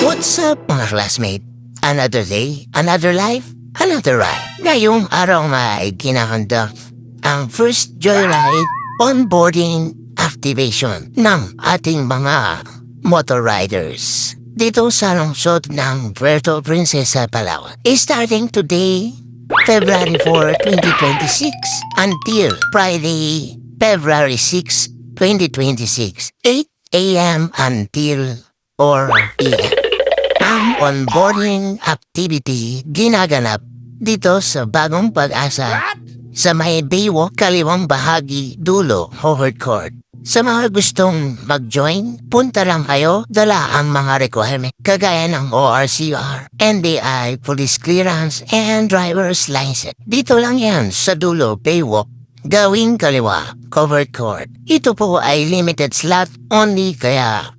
What's up mga classmate? Another day, another life, another ride. Ngayong araw nga ay kinakonduct ang first joyride onboarding activation ng ating mga motor riders dito sa lungsod ng Puerto Princesa, Palawan. Starting today, February 4, 2026 until Friday, February 6, 2026, 8 a.m. until 4 p.m. Ang onboarding activity ginaganap dito sa Bagong Pag-asa sa may Baywalk, kaliwang bahagi, dulo, Howard Court. Sa mga gustong mag-join, punta lang kayo, dala ang mga requirement kagaya ng ORCR, NBI, Police Clearance, and Driver's License. Dito lang yan sa dulo, Baywalk, gawing kaliwa, Covered Court. Ito po ay limited slot only kaya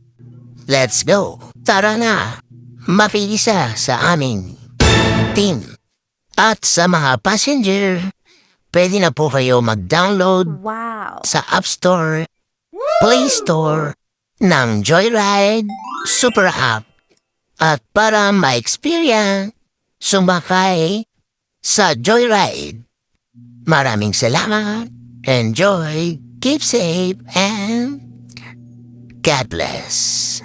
let's go. Tara na, mapilisa sa aming team. At sa mga passenger, pwede na po kayo mag-download sa App Store, Play Store ng Joyride Super App. At para ma-experience, sumakay sa Joyride. Maraming salamat, enjoy, keep safe, and God bless.